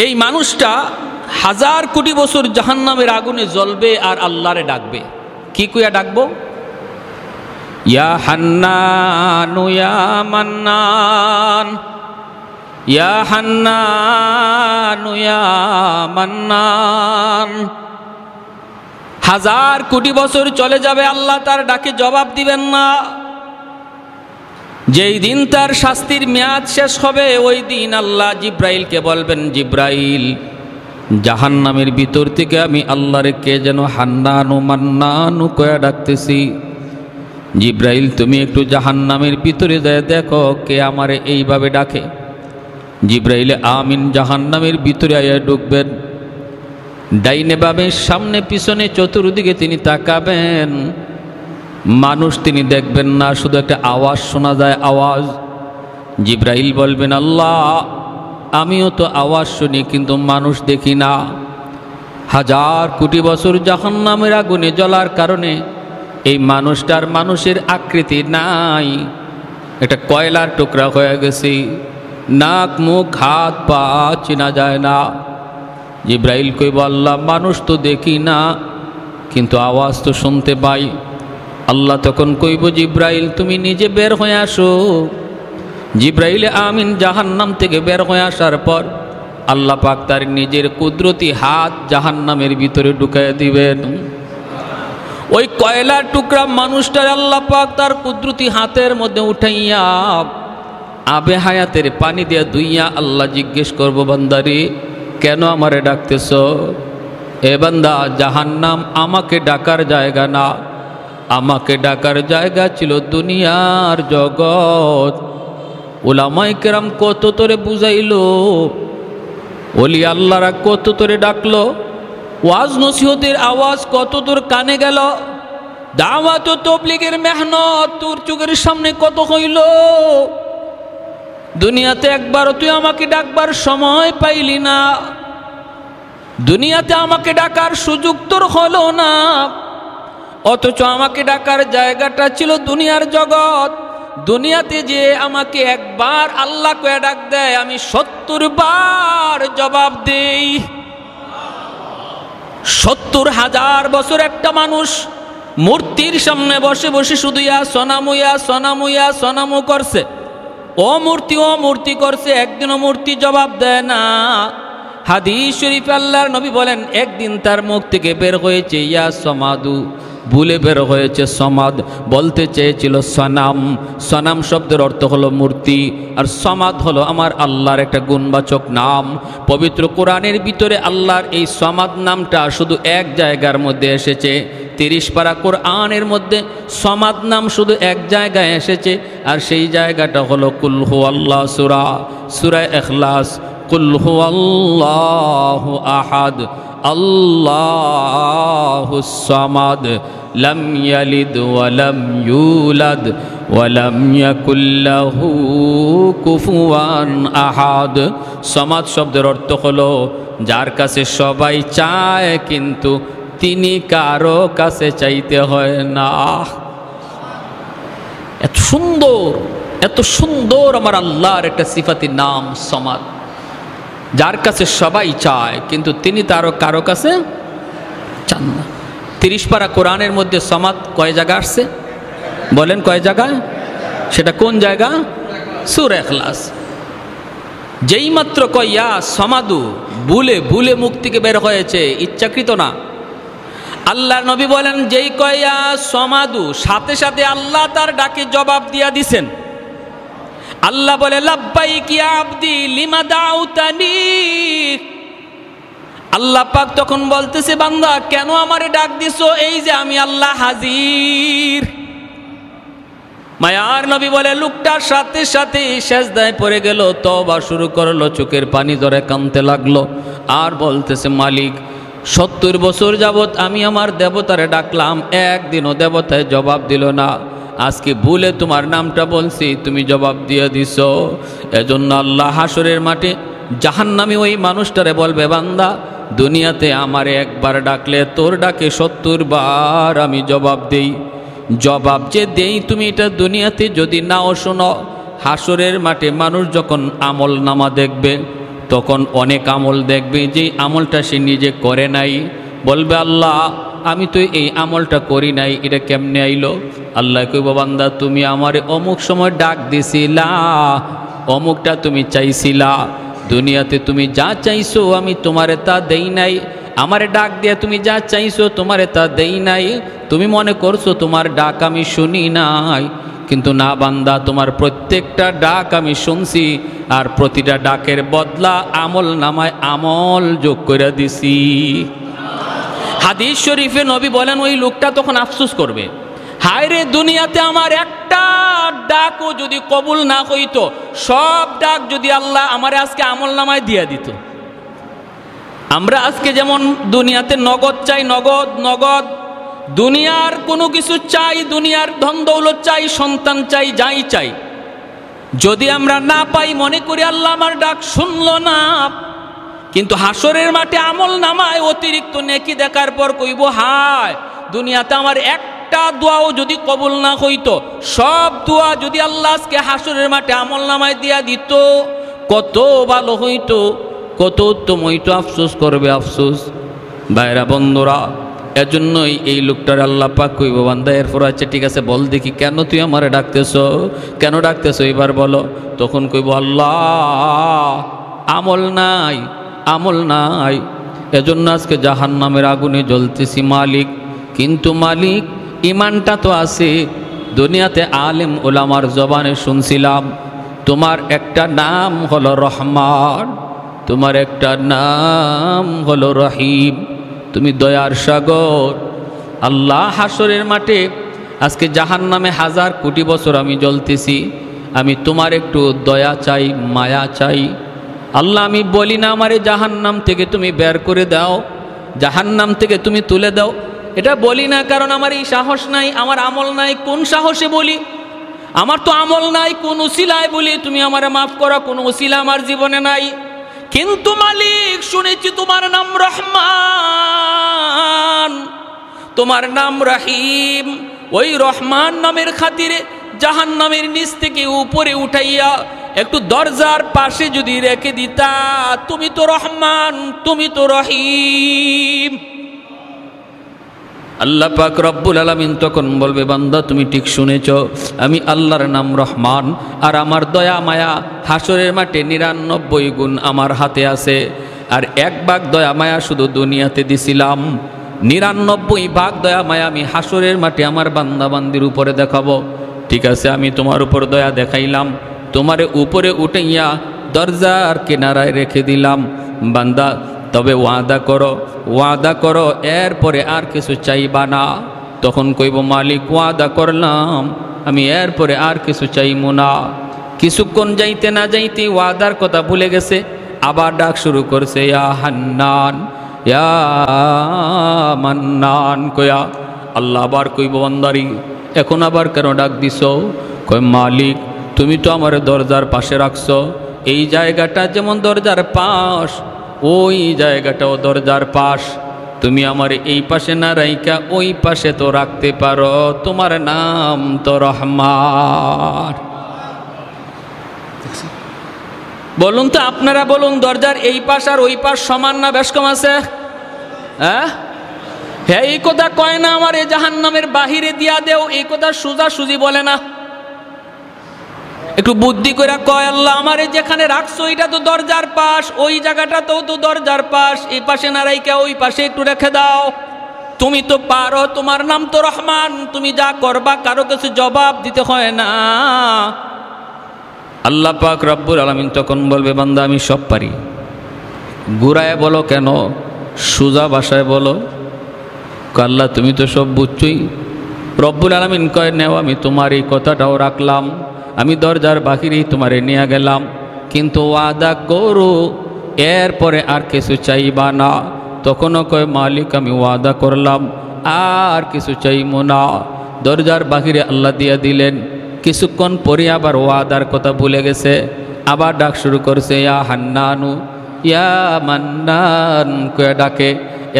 এই মানুষটা 1000 কোটি বছর জাহান্নামের আগুনে জ্বলবে আর আল্লাহরে ডাকবে। কি কইয়া ডাকবো? ইয়া হান্নানু ইয়া মান্নান, ইয়া হান্নানু ইয়া মান্নান। 1000 কোটি বছর চলে যাবে, আল্লাহ তার ডাকে জবাব দিবেন না। যেই দিন তার শাস্তির মেয়াদ শেষ হবে ওই দিন আল্লাহ জিব্রাইলকে বলবেন, জিব্রাইল, জাহান্নামের ভিতর থেকে আমি আল্লাহরে কে যেন হান্নানু মান্নানু কয়া ডাকতেছি। জিব্রাইল, তুমি একটু জাহান্নামের ভিতরে যায় দেখো কে আমারে এইভাবে ডাকে। জিব্রাইল আমিন জাহান্নামের ভিতরে আয়া ঢুকবেন। ডাইনে বামে সামনে পিছনে চতুর্দিকে তিনি তাকাবেন, মানুষ তিনি দেখবেন না, শুধু একটা আওয়াজ শোনা যায়, আওয়াজ। জিব্রাইল বলবেন, আল্লাহ আমিও তো আওয়াজ শুনি কিন্তু মানুষ দেখি না। 1000 কোটি বছর জাহান্নামের আগুনে জ্বলার কারণে এই মানুষটার মানুষের আকৃতি নাই, একটা কয়লার টুকরা হয়ে গেছে, নাক মুখ হাত পা চেনা যায় না। জিব্রাইল কইব, আল্লাহ মানুষ তো দেখি না কিন্তু আওয়াজ তো শুনতে পাই। আল্লাহ তখন কইব, জিব্রাইল তুমি নিজে বের হয়ে আসো। জিব্রাইল আমিন জাহান্নাম থেকে বের হয়ে আসার পর আল্লাহ পাক তার নিজের কুদরতি হাত জাহান্নামের ভিতরে ঢুকাইয়া দিবেন। ওই কয়লার টুকরা মানুষটার আল্লাহ পাক তার কুদরতি হাতের মধ্যে উঠাইয়া আবে হায়াতের পানি দিয়া ধুইয়া আল্লাহ জিজ্ঞেস করব, বান্দারে কেন আমারে ডাকতেছ? এ বান্দা, জাহান্নাম আমাকে ডাকার জায়গা না, আমাকে ডাকার জায়গা ছিল দুনিয়ার জগৎ। উলামায়ে কেরাম কত তোরে বুঝাইলো, ওলি আল্লাহরা কত তোরে ডাকলো, ওয়াজ নসিহতের আওয়াজ কত তোর কানে গেল, দাওয়াত ও তাবলীগের মেহনত তোর চোখের সামনে কত হইল। দুনিয়াতে একবারও তুই আমাকে ডাকবার সময় পাইলি না, দুনিয়াতে আমাকে ডাকার সুযোগ তোর হলো না, অথচ আমাকে ডাকার জায়গাটা ছিল দুনিয়ার জগৎ। দুনিয়াতে যে আমাকে একবার আল্লাহ কয়ে ডাক দেয় আমি 70 বার জবাব দেই। 70,000 বছর একটা মানুষ মূর্তির সামনে বসে বসে শুধু ইয়া সনামু ইয়া সনামু ইয়া সনামু করছে, ও মূর্তি করছে, একদিনও মূর্তি জবাব দেয় না। হাদিস শরীফ আল্লাহর নবী বলেন, একদিন তার মুখ থেকে বের হয়েছে ইয়া সমাদু, ভুলে বের হয়েছে সমাদ, বলতে চেয়েছিল সনাম। সনাম শব্দের অর্থ হলো মূর্তি, আর সমাদ হলো আমার আল্লাহর একটা গুণবাচক নাম। পবিত্র কোরআনের ভিতরে আল্লাহর এই সমাদ নামটা শুধু এক জায়গার মধ্যে এসেছে। 30 পারা কোরআনের মধ্যে সমাদ নাম শুধু এক জায়গায় এসেছে, আর সেই জায়গাটা হলো কুল হুয়াল্লাহ সূরা, সূরা ইখলাস। কুল হুয়াল্লাহু আহাদ আল্লাহুস সামাদ লাম ইয়ালিদ ওয়া লাম ইউলাদ ওয়া লাম ইয়াকুল লাহু কুফুয়ান আহাদ। সমাদ শব্দের অর্থ হলো যার কাছে সবাই চায় কিন্তু তিনি কারো কাছে চাইতে হয় না। এত সুন্দর আমার আল্লাহর একটা সিফাতি নাম সমাদ, যার কাছে সবাই চায় কিন্তু তিনি তারও কারো কাছে চান না। 30 পারা কোরআনের মধ্যে সমাদ কয় জায়গা আসছে বলেন? কয় জায়গা? সেটা কোন জায়গা? সূরা ইখলাস। যেই মাত্র কয় ইয়া সমাদু, ভুলে মুখ থেকে বের হয়েছে, ইচ্ছাকৃত না। আল্লাহর নবী বলেন, যেই কয় ইয়া সমাদু, সাথে সাথে আল্লাহ তার ডাকে জবাব দিয়া দিছেন। আল্লাহ বলে, লাব্বাইক ইয়া আবদি লিমা দাউতানি। আল্লাহ পাক তখন বলতেছে, বান্দা কেন আমারে ডাক দিছো? এই যে আমি আল্লাহ হাজির। মায়ার নবী বলে, লোকটার সাথে সাথে সেজদায় পড়ে গেল, তওবা শুরু করলো, চোখের পানি ধরে কাঁদতে লাগলো, আর বলতেছে, মালিক 70 বছর যাবত আমি আমার দেবতারে ডাকলাম, একদিনও দেবতায় জবাব দিল না। আজকে ভুলে তোমার নামটা বলছি, তুমি জবাব দিয়ে দিছ। এজন্য আল্লাহ হাসরের মাঠে জাহান্নামী ওই মানুষটারে বলবে, বান্দা দুনিয়াতে আমারে একবার ডাকলে তোর ডাকে 70 বার আমি জবাব দেই। জবাব যে দেই তুমি এটা দুনিয়াতে যদি নাও শোনো, হাসরের মাঠে মানুষ যখন আমল নামা দেখবে, তখন অনেক আমল দেখবে যে আমলটা সে নিজে করে নাই, বলবে আল্লাহ আমি তো এই আমলটা করি নাই, এটা কেমনে আইলো? আল্লাহ কইব বান্দা তুমি আমারে অমুক সময় ডাক দিছিলা, অমুকটা তুমি চাইছিলা, দুনিয়াতে তুমি যা চাইছো আমি তোমারে তা দেই নাই, আমারে ডাক দিয়া তুমি যা চাইছো তোমারে তা দেই নাই, তুমি মনে করছো তোমার ডাক আমি শুনি নাই, কিন্তু না বান্দা, তোমার প্রত্যেকটা ডাক আমি শুনছি, আর প্রতিটা ডাকের বদলা আমল নামায় আমল যোগ করে দিছি। হাদিস শরীফে নবী বলেন ওই লোকটা তখন আফসোস করবে, হায় রে দুনিয়াতে আমার একটা ডাকও যদি কবুল না হইতো, সব ডাক যদি আল্লাহ আমারে আজকে আমল নামায় দিয়ে দিত। আমরা আজকে যেমন দুনিয়াতে নগদ চাই, নগদ নগদ, দুনিয়ার কোনো কিছু চাই, দুনিয়ার ধন দৌলত চাই, সন্তান চাই, যাই চাই, যদি আমরা না পাই মনে করি আল্লাহ আমার ডাক শুনলো না, কিন্তু হাসরের মাঠে আমল নামায় অতিরিক্ত নেকি দেখার পর কইব হায় দুনিয়াতে আমার একটা দোয়াও যদি কবুল না হইতো, সব দোয়া যদি আল্লাহ আজকে হাসরের মাঠে আমল নামায় দিয়া দিত, কত ভালো হইতো, কত উত্তম হইতো। আফসোস করবে, আফসোস। ভাইরা বন্ধুরা, এজন্যই এই লোকটার আল্লাহ পাক কইব বান্দা এরপর আছে ঠিক আছে বল দেখি কেন তুই আমারে ডাকতেছ, কেন ডাকতেছ এবার বলো। তখন কইব আল্লাহ আমল নাই, আমল নাই, এজন্য আজকে জাহান্নামের আগুনে জ্বলতেছি মালিক। কিন্তু মালিক ইমানটা তো আছে, দুনিয়াতে আলেম ওলামার জবানে শুনছিলাম তোমার একটা নাম হলো রহমান, তোমার একটা নাম হলো রহিম, তুমি দয়ার সাগর। আল্লাহ হাসরের মাঠে আজকে জাহান্নামে হাজার কোটি বছর আমি জ্বলতেছি, আমি তোমার একটু দয়া চাই, মায়া চাই। আল্লাহ আমি বলি না আমারে জাহান্নাম থেকে তুমি বের করে দাও, জাহান্নাম থেকে তুমি তুলে দাও, এটা বলি না, কারণ আমার এই সাহস নাই, আমার আমল নাই। কোন সাহসে বলি? আমার তো আমল নাই, কোন উসিলায় বলি তুমি আমারে মাফ করো, কোন উসিলা আমার জীবনে নাই। কিন্তু মালিক শুনেছি তোমার নাম রহমান, তোমার নাম রহিম, ওই রহমান নামের খাতিরে জাহান্নামের নিচ থেকে উপরে উঠাইয়া একটু দরজার পাশে যদি রেখে দিতা, তুমি তো রহমান, তুমি তো রহিম। আল্লাহ পাক রব্বুল আলামিন তখন বলবে বান্দা তুমি ঠিক শুনেছ, আমি আল্লাহর নাম রহমান, আর আমার দয়া মায়া হাসরের মাঠে 99 গুণ আমার হাতে আছে, আর 1 ভাগ দয়া মায়া শুধু দুনিয়াতে দিছিলাম, 99 ভাগ দয়া মায়া আমি হাসরের মাঠে আমার বান্দা বান্দির উপরে দেখাবো। ঠিক আছে আমি তোমার উপর দয়া দেখাইলাম, তোমারে উপরে উঠাইয়া দরজার কিনারায় রেখে দিলাম, বান্দা তবে ওয়াদা করো, ওয়াদা করো এরপরে আর কিছু চাইবা না। তখন কইব মালিক ওয়াদা করলাম, আমি এরপরে আর কিছু চাইব না। কিছুক্ষণ যাইতে না যাইতে ওয়াদার কথা ভুলে গেছে, আবার ডাক শুরু করছে ইয়া হান্নান, ইয়া মান্নান কয়া। আল্লাহ আবার কইব বান্দারি এখন আবার কেন ডাক দিছ? কই মালিক তুমি তো আমার দরজার পাশে রাখছো, এই জায়গাটা যেমন দরজার পাশ, ওই জায়গাটাও দরজার পাশ, তুমি আমার এই পাশে না রাইকা ওই পাশে তো রাখতে পারো, তোমার নাম তো রহমান। বলুন তো আপনারা বলুন, দরজার এই পাশ আর ওই পাশ সমান না বেশ কম আছে? হ্যাঁ, এই কথা কয় না আমার এই জাহান্নামের বাহিরে দিয়া দেও, এই কথা সোজা সুজি বলে না, একটু বুদ্ধি করে কয় আল্লাহ আমারে যেখানে রাখছো এটা তো দরজার পাশ, ওই জায়গাটাতেও তো দরজার পাশ, এই পাশে না রাইকা ওই পাশে একটু রেখে দাও, তুমি তো পারো, তোমার নাম তো রহমান, তুমি যা করবা কারো কাছে জবাব দিতে হয় না। আল্লাহ পাক রব্বুল আলামিন তখন বলবে বান্দা আমি সব পারি, ঘুরায় বলো কেন, সোজা ভাষায় বলো। আল্লাহ তুমি তো সব বুঝছই। রব্বুল আলামিন কয় নেও আমি তোমার এই কথাটাও রাখলাম, আমি দরজার বাহিরেই তোমারে নিয়ে গেলাম, কিন্তু ওয়াদা করো এরপরে আর কিছু চাইবা না। তখনও কয় মালিক আমি ওয়াদা করলাম আর কিছু চাইব না। দরজার বাহিরে আল্লাহ দিয়া দিলেন, কিছুক্ষণ পরে আবার ওয়াদার কথা ভুলে গেছে, আবার ডাক শুরু করছে ইয়া হান্নানু ইয়া মান্নান কয়ে ডাকে।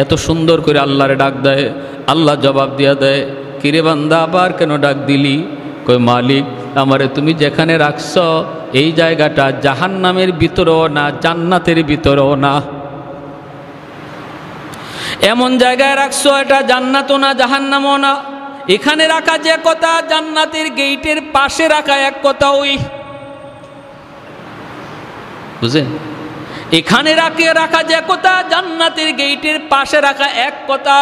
এত সুন্দর করে আল্লাহরে ডাক দেয়, আল্লাহ জবাব দিয়া দেয় কিরে বান্দা আবার কেন ডাক দিলি? কই মালিক আমারে তুমি যেখানে রাখছ এই জায়গাটা জাহান্নামের ভিতরেও না, জান্নাতের ভিতরেও না। এমন জায়গায় রাখছো এটা জান্নাতও না জাহান্নামও না। এখানে রাখা যে কথা, জান্নাতের গেটের পাশে রাখা এক কথা। ওই বুঝেন, এখানে রাখা যে কথা, জান্নাতের গেটের পাশে রাখা এক কথা।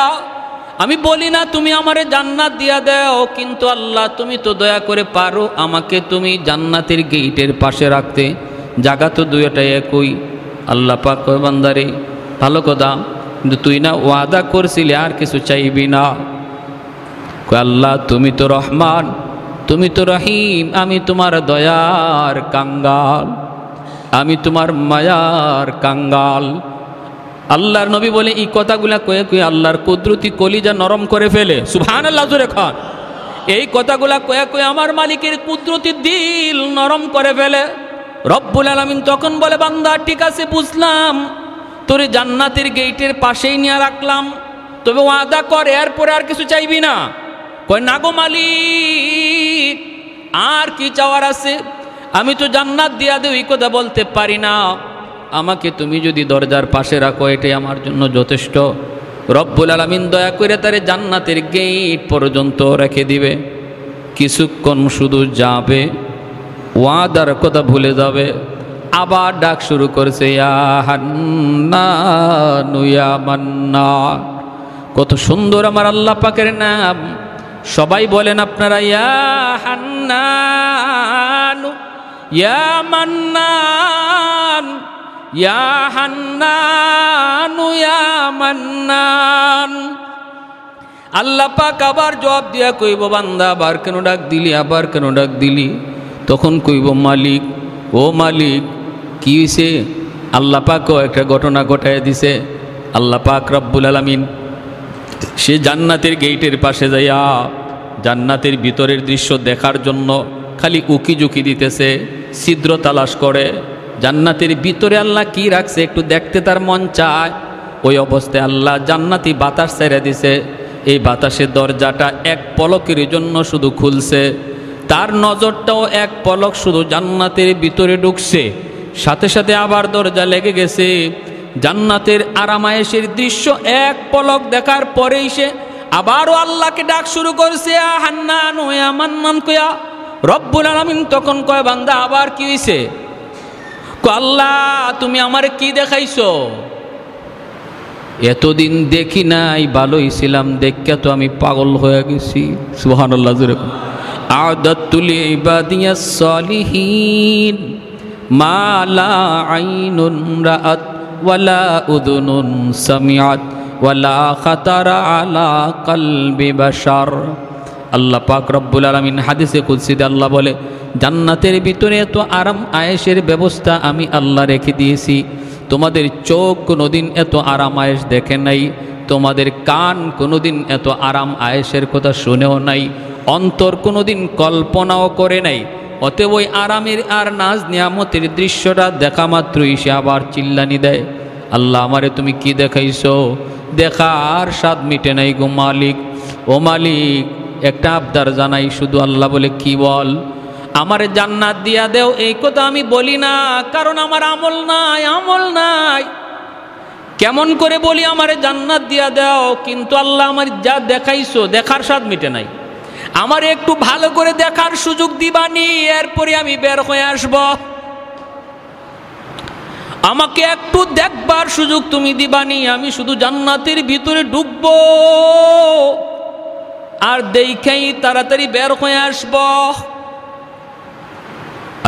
আমি বলি না তুমি আমারে জান্নাত দিয়া দাও, কিন্তু আল্লাহ তুমি তো দয়া করে পারো আমাকে তুমি জান্নাতের গেটের পাশে রাখতে। জায়গা তো দুইটাই একই। আল্লাহ পাক কয় বান্দারে ভালো কথা, কিন্তু তুই না ওয়াদা করছিলি আর কিছু চাইবি না। কয় আল্লাহ তুমি তো রহমান, তুমি তো রহিম, আমি তোমার দয়ার কাঙ্গাল, আমি তোমার মায়ার কাঙ্গাল। আল্লাহর নবী বলে এই কথাগুলা কয়ে কয়ে আল্লাহর কুদরতি কলিজা নরম করে ফেলে। সুবহানাল্লাহ জোরে খান। এই কথাগুলা কয়ে কয়ে আমার মালিকের কুদরতি দিল নরম করে ফেলে। রব্বুল আলামিন তখন বলে বান্দা ঠিক আছে বুঝলাম, তোরে জান্নাতের গেটের পাশেই নিয়ে রাখলাম, তবে ওয়াদা কর এরপরে আর কিছু চাইবি না। কয় না গো মালিক, আর কি চাওয়ার আছে? আমি তো জান্নাত দিয়া দেব এই কথা বলতে পারি না, আমাকে তুমি যদি দরজার পাশে রাখো এটাই আমার জন্য যথেষ্ট। রব্বুল আলামিন দয়া করে তারে জান্নাতের গেট পর্যন্ত রেখে দিবে। কিছুক্ষণ শুধু যাবে, ওয়াদার কথা ভুলে যাবে, আবার ডাক শুরু করছে ইয়া হান্নানু ইয়া মান্নান। কত সুন্দর আমার আল্লাহ পাকের নাম। সবাই বলেন আপনারা ইয়া হান্নানু ইয়া মান্নান, ইয়া হান্নানু ইয়া মান্নান। আল্লাহ পাক আবার জবাব দিয়া কইব বান্দা আবার কেন ডাক দিলি, আবার কেন ডাক দিলি? তখন কইব মালিক, ও মালিক কি হয়েছে? আল্লাহ পাকও একটা ঘটনা ঘটায় দিছে। আল্লাহ পাক রব্বুল আলামিন সে জান্নাতের গেটের পাশে যাইয়া জান্নাতের ভিতরের দৃশ্য দেখার জন্য খালি উকি ঝুঁকি দিতেছে, ছিদ্র তালাশ করে। জান্নাতের ভিতরে আল্লাহ কি রাখছে একটু দেখতে তার মন চায়। ওই অবস্থায় আল্লাহ জান্নাতি বাতাস ছেড়ে দিছে। এই বাতাসের দরজাটা এক পলকের জন্য শুধু খুলছে, তার নজরটাও এক পলক শুধু জান্নাতের ভিতরে ঢুকছে, সাথে সাথে আবার দরজা লেগে গেছে। জান্নাতের আরামায়েশের দৃশ্য এক পলক দেখার পরেই সে আবারও আল্লাহকে ডাক শুরু করছে ইয়া হান্নান ইয়া মান্নান কয়া। রব্বুল আলামিন তখন কয় বান্দা আবার কি হইছে? আল্লাহ তুমি আমারে কি দেখাইছো? এতদিন দেখি নাই, ভালোই ছিলাম, দেখে তো আমি পাগল হয়ে গেছি। সুবহানাল্লাহ জোরে আ'দাতুল ইবাদিয়াস সালিহিন মা লা আইনুন রাআত ওয়ালা উযুনুন সামিআত ওয়ালা খাতারা আলা কলবি বাশার। আল্লাহ পাক রব্বুল আলামিন হাদিসে কুদসিতে আল্লাহ বলে জান্নাতের ভিতরে এত আরাম আয়েশের ব্যবস্থা আমি আল্লাহ রেখে দিয়েছি, তোমাদের চোখ কোনোদিন এত আরাম আয়েশ দেখে নাই, তোমাদের কান কোনোদিন এত আরাম আয়েশের কথা শুনেও নাই, অন্তর কোনোদিন কল্পনাও করে নাই। অতএব ওই আরামের আর নাজ নিয়ামতের দৃশ্যটা দেখা মাত্রই সে আবার চিল্লানি দেয়, আল্লাহ আমারে তুমি কি দেখাইছো? দেখা আর স্বাদ মিটে নাই গো মালিক। ও মালিক একটা আবদার জানাই, শুধু আল্লাহ বলে কি বল? আমারে জান্নাত দিয়া দেও এই কথা আমি বলি না, কারণ আমার আমল নাই, আমল নাই। কেমন করে বলি আমারে জান্নাত দিয়া দাও, কিন্তু আল্লাহ আমার যা দেখাইছো দেখার স্বাদ মিটে নাই, আমার একটু ভালো করে দেখার সুযোগ দিবানি, এরপরে আমি বের হয়ে আসব। আমাকে একটু দেখবার সুযোগ তুমি দিবানি, আমি শুধু জান্নাতের ভিতরে ঢুকবো আর দেখেই তাড়াতাড়ি বের হয়ে আসব।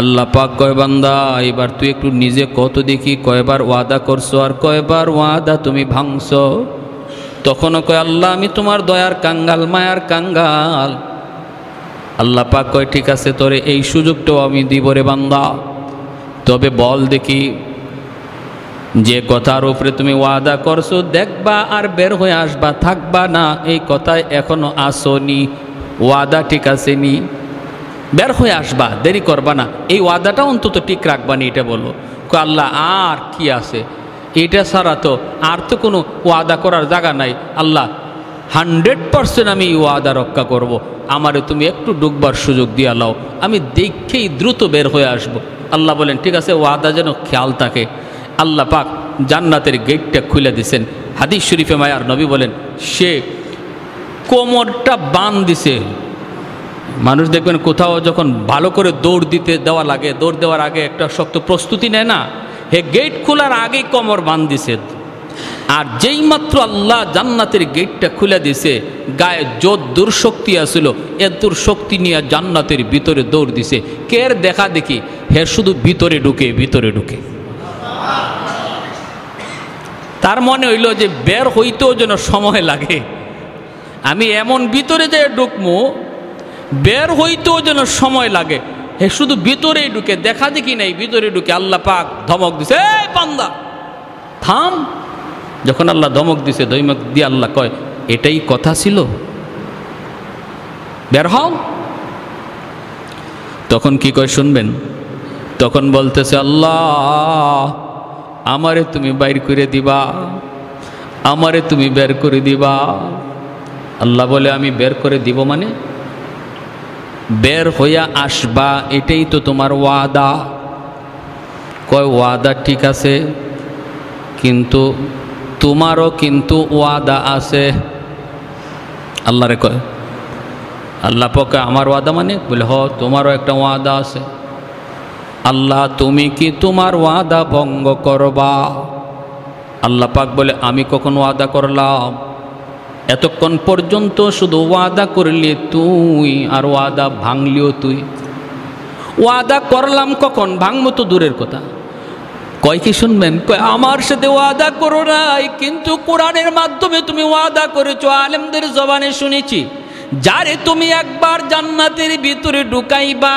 আল্লাহ পাক কয় বান্দা এবার তুই একটু নিজে কত দেখি কয়বার ওয়াদা করছো আর কয়বার ওয়াদা তুমি ভাঙছো? তখনও কয় আল্লাহ আমি তোমার দয়ার কাঙ্গাল, মায়ার কাঙ্গাল। আল্লাহ পাক কয় ঠিক আছে তোরে এই সুযোগটাও আমি দিব রে বান্দা, তবে বল দেখি যে কথার উপরে তুমি ওয়াদা করছো দেখবা আর বের হয়ে আসবা, থাকবা না, এই কথায় এখনো আসনি, ওয়াদা ঠিক আছে নি? বের হয়ে আসবা, দেরি করবা না, এই ওয়াদাটা অন্তত ঠিক রাখবা নি, এটা বলো। আল্লাহ আর কি আছে, এটা ছাড়া তো আর তো কোনো ওয়াদা করার জায়গা নাই। আল্লাহ 100% আমি এই ওয়াদা রক্ষা করব। আমারে তুমি একটু ডুববার সুযোগ দিয়া লাও, আমি দেখেই দ্রুত বের হয়ে আসব। আল্লাহ বলেন ঠিক আছে, ওয়াদা যেন খেয়াল থাকে। আল্লাহ পাক জান্নাতের গেটটা খুলে দিছেন। হাদিস শরীফে মায়ার নবী বলেন, সে কোমরটা বান দিছে। মানুষ দেখবেন কোথাও যখন ভালো করে দৌড় দিতে দেওয়া লাগে, দৌড় দেওয়ার আগে একটা শক্ত প্রস্তুতি নেয় না, হে গেট খোলার আগেই কোমর বান দিছে। আর যেই মাত্র আল্লাহ জান্নাতের গেটটা খুলে দিছে, গায়ে যত দুর্শক্তি আসছিল এ দুর্শক্তি নিয়ে জান্নাতের ভিতরে দৌড় দিছে। কের দেখা দেখি হে শুধু ভিতরে ঢুকে ভিতরে ঢুকে। তার মনে হইল যে বের হইতেও যেন সময় লাগে, আমি এমন ভিতরে যে ঢুকবো বের হইতেও যেন সময় লাগে। হে শুধু ভিতরেই ঢুকে, দেখা দেখি নাই, ভিতরে ঢুকে। আল্লাহ পাক ধমক দিছে, এই বান্দা থাম। যখন আল্লাহ ধমক দিছে, ধমক দিয়ে আল্লাহ কয়, এটাই কথা ছিল, বের হও। তখন কি কয় শুনবেন? তখন বলতেছে, আল্লাহ আমারে তুমি বাইর করে দিবা, আমারে তুমি বের করে দিবা। আল্লাহ বলে, আমি বের করে দিব মানে? বের হইয়া আসবা, এটাই তো তোমার ওয়াদা। কয় ওয়াদা ঠিক আছে, কিন্তু তোমারও কিন্তু ওয়াদা আছে। আল্লাহরে কয়, আল্লাহ পাক আমার ওয়াদা মানে? বলে হ, তোমারও একটা ওয়াদা আছে। আল্লাহ তুমি কি তোমার ওয়াদা ভঙ্গ করবা? আল্লাহ পাক বলে, আমি কখন ওয়াদা করলাম? এতক্ষণ পর্যন্ত শুধু ওয়াদা করলি তুই, আর ওয়াদা ভাঙলিও তুই। ওয়াদা করলাম কখন? ভাঙবো তো দূরের কথা। কয় কি শুনবেন? কয় আমার সাথে ওয়াদা করো নাই, কিন্তু কোরআনের মাধ্যমে তুমি ওয়াদা করেছো, আলেমদের জবানে শুনেছি, যারে তুমি একবার জান্নাতের ভিতরে ঢুকাইবা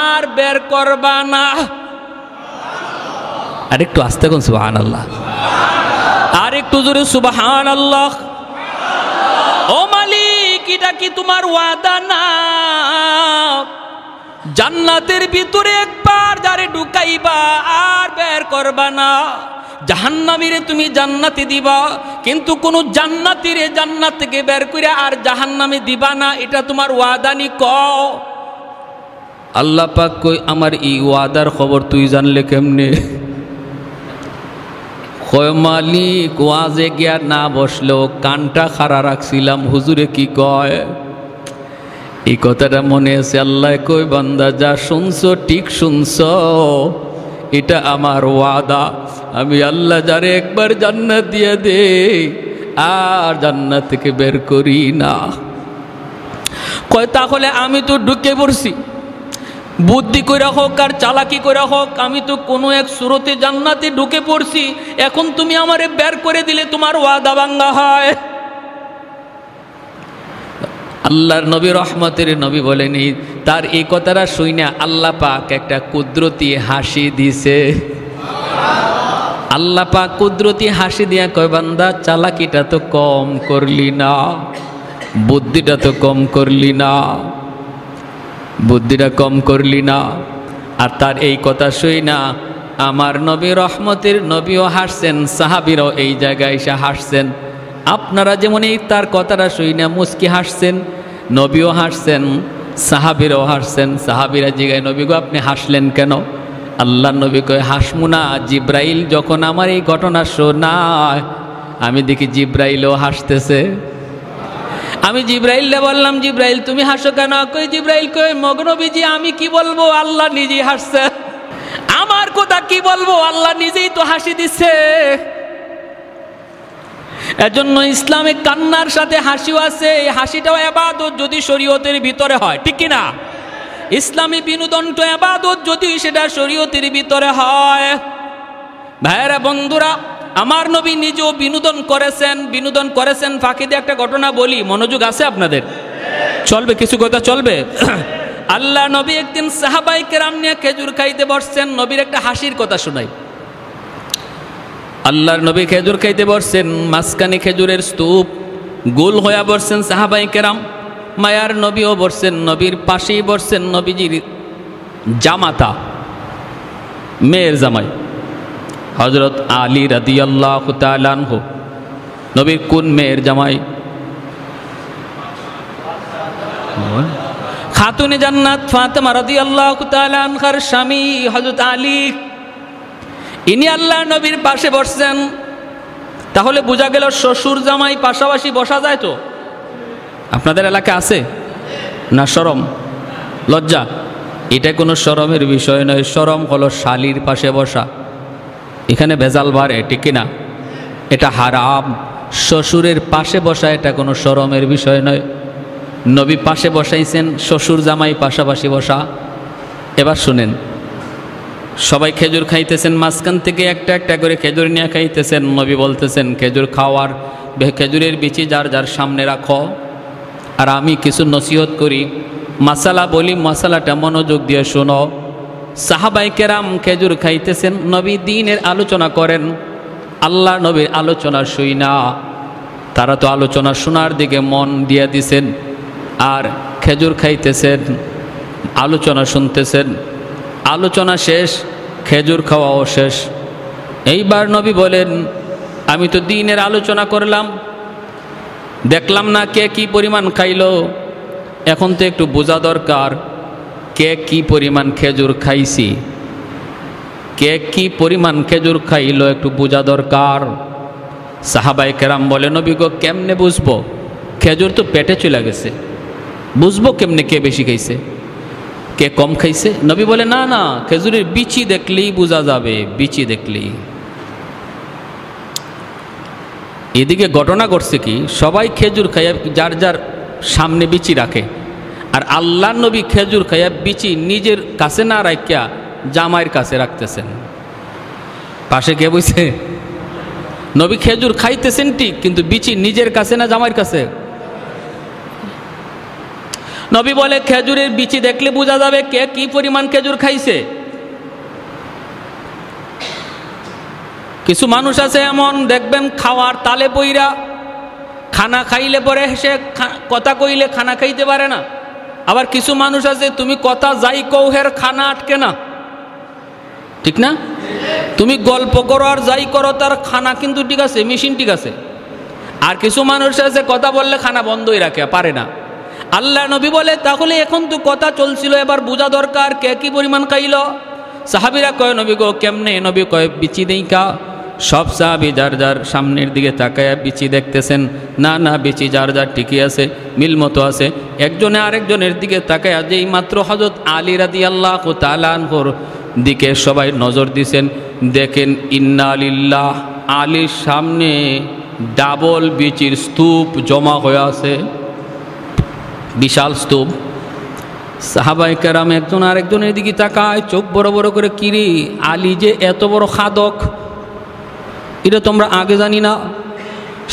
আর বের করবা না। আর একটু আস্তে কোন সুবহানাল্লাহ, আর একটু জোরে সুবহানাল্লাহ। ও মালিক, এটা কি তোমার ওয়াদা না? জান্নাতের ভিতরে একবার যারে ঢুকাইবা আর বের করবা না। জাহান্নামীরে তুমি জান্নাতে দিবা, কিন্তু কোন জান্নাতীরে জান্নাত থেকে বের করে আর জাহান্নামে দিবা না, এটা তোমার ওয়াদা নি? কও। আল্লাহ পাক কই, আমার এই ওয়াদার খবর তুই জানলে কেমনে? কয় মালিক, ওয়াজে গিয়া না বসলেও কানটা খাড়া রাখছিলাম, হুজুরে কি কয় এই কথাটা মনে আছে। আল্লাহ কই, বান্দা যা শুনছো ঠিক শুনছো, এটা আমার ওয়াদা। আমি আল্লাহ যারে একবার জান্নাত দিয়ে দে আর জান্নাত থেকে বের করি না। কয় তাহলে আমি তো ঢুকে পড়ছি, বুদ্ধি করে হোক আর চালাকি করে হোক, আমি তো কোনো এক সুরতে জান্নাতে ঢুকে পড়ছি, এখন তুমি আমারে বের করে দিলে তোমার ওয়াদা ভাঙ্গা হয়? আল্লাহর নবী, রহমতের নবী বলেনি, তার এই কথাটা শুইনা আল্লাহ পাক একটা কুদরতি হাসি দিছে। আল্লাহ পাক কুদরতি হাসি দিয়া কয়, বান্দা চালাকিটা তো কম করলি না, বুদ্ধিটা তো কম করলি না, বুদ্ধিটা কম করলি না। আর তার এই কথা শুইনা আমার নবী, রহমতের নবীও হাসছেন, সাহাবীরাও এই জায়গায় এসে হাসছেন। আপনারা যেমন এই তার কথাটা শুইনা মুস্কি হাসছেন, নবীও হাসছেন, সাহাবীরাও হাসছেন। সাহাবীরা জিগায়, নবী গো আপনি হাসলেন কেন? আল্লাহ নবী কয়, হাসমু না, জিব্রাইল যখন আমার এই ঘটনা শোনায় আমি দেখি জিব্রাইলও হাসতেছে। আমি জিব্রাইলকে বললাম, জিব্রাইল তুমি হাসো কেন? কই জিব্রাইল কই, মগনবীজি আমি কি বলবো, আল্লাহ নিজেই হাসছে। আমার কথা কি বলবো, আল্লাহ নিজেই তো হাসি দিচ্ছে। এজন্য ইসলামে কান্নার সাথে হাসিও আছে, এই হাসিটাও ইবাদত যদি শরীয়তের ভিতরে হয়, ঠিক কিনা? ইসলামী বিনোদনটা ইবাদত যদি সেটা শরীয়তের ভিতরে হয়। ভাইরা বন্ধুরা, আমার নবী নিজেও বিনোদন করেছেন। ফাঁকিতে একটা ঘটনা বলি, মনোযোগ আছে আপনাদের? চলবে কিছু কথা, চলবে? আল্লাহ নবী একদিন সাহাবায়ে কেরাম নিয়ে খেজুর খাইতে বসছেন। নবীর একটা হাসির কথা শোনাই। আল্লাহর নবী খেজুর খাইতে বসছেন, মাঝখানে খেজুরের স্তূপ, গোল হয়ে বসছেন সাহাবায়ে কেরাম। মায়ার নবীও বসছেন, নবীর পাশেই বসছেন নবীজির জামাতা, মেয়ের জামাই হযরত আলী রাদিয়াল্লাহু তাআলা আনহু। নবীর কোন মেয়ের জামাই? খাতুনে জান্নাত ফাতেমা রাদিয়াল্লাহু তাআলা আনহার স্বামী হযরত আলী, ইনি আল্লাহ নবীর পাশে বসছেন। তাহলে বোঝা গেল শ্বশুর জামাই পাশাপাশি বসা যায় তো? আপনাদের এলাকায় আছে না? শরম লজ্জা, এটা কোনো শরমের বিষয় নয়। শরম হলো শালীর পাশে বসা। এখানে ভেজাল বাড়ে, ঠিক কিনা? এটা হারাম। শ্বশুরের পাশে বসা এটা কোনো শরমের বিষয় নয়। নবী পাশে বসাইছেন, শ্বশুর জামাই পাশাপাশি বসা। এবার শুনেন, সবাই খেজুর খাইতেছেন, মাঝখান থেকে একটা একটা করে খেজুর নিয়ে খাইতেছেন। নবী বলতেছেন খেজুর খাওয়ার, খেজুরের বিচি যার যার সামনে রাখো। আর আমি কিছু নসিহত করি, মাসালা বলি, মাসালাটা মনোযোগ দিয়ে শোনো। সাহাবায়ে কেরাম খেজুর খাইতেছেন, নবী দ্বীনের আলোচনা করেন। আল্লাহ নবীর আলোচনা শুই না, তারা তো আলোচনা শোনার দিকে মন দিয়ে দিছেন আর খেজুর খাইতেছেন, আলোচনা শুনতেছেন। আলোচনা শেষ, খেজুর খাওয়াও শেষ। এইবার নবী বলেন, আমি তো দ্বীনের আলোচনা করলাম, দেখলাম না কে কি পরিমাণ খাইলো। এখন তো একটু বোঝা দরকার কে কি পরিমাণ খেজুর খাইছি, কে কি পরিমাণ খেজুর খাইলো একটু বোঝা দরকার। সাহাবায়ে কেরাম বলে, নবী গো কেমনে বুঝবো? খেজুর তো পেটে চলে গেছে, বুঝবো কেমনে কে বেশি খাইছে কে কম খাইছে? নবী বলে, না না, খেজুরের বিচি দেখলেই বোঝা যাবে, বিচি দেখলেই। এদিকে ঘটনা ঘটছে কি, সবাই খেজুর খাইয়া যার যার সামনে বিচি রাখে, আর আল্লাহ নবী খেজুর খাইয়া বিচি নিজের কাছে না রাখিয়া জামাইয়ের কাছে রাখতেছেন। পাশে কে বইছে? নবী খেজুর খাইতেছেন ঠিক, কিন্তু বিচি নিজের কাছে না জামাইয়ের কাছে? নবী বলে, খেজুরের বিচি দেখলে বোঝা যাবে কে কি পরিমাণ খেজুর খাইছে। কিছু মানুষ আছে এমন, দেখবেন খাওয়ার তালে পইরা খানা খাইলে পরে সে কথা কইলে খানা খাইতে পারে না। আবার কিছু মানুষ আছে তুমি কথা যাই কৌহের খানা আটকে না, ঠিক না? তুমি গল্প করো আর যাই করো তার খানা কিন্তু ঠিক আছে, মেশিন ঠিক আছে। আর কিছু মানুষ আছে কথা বললে খানা বন্ধই রাখে, পারে না। আল্লাহ নবী বলে, তাহলে এখন তো কথা চলছিল, এবার বোঝা দরকার কে কি পরিমাণ খাইল। সাহাবীরা কয়, নবী গো কেমনে? নবী কয়, বিচি দেই কা। সব সাহাবী যার যার সামনের দিকে তাকায়া বিচি দেখতেছেন। না না, বিচি যার যার ঠিকই আছে, মিল মতো আছে। একজনে আরেকজনের দিকে তাকায়া যেই মাত্র হযরত আলী রাদিয়াল্লাহু তাআলা আনহুর দিকে সবাই নজর দিছেন, দেখেন ইন্না লিল্লাহ, আলীর সামনে ডাবল বিচির স্তূপ জমা হয়ে আছে, বিশাল স্তূপ। সাহাবায়ে কেরাম একজন আরেকজনের দিকে তাকায়, চোখ বড় বড় করে, কিরে আলী যে এত বড় খাদক, এটা তোমরা আগে জানি না?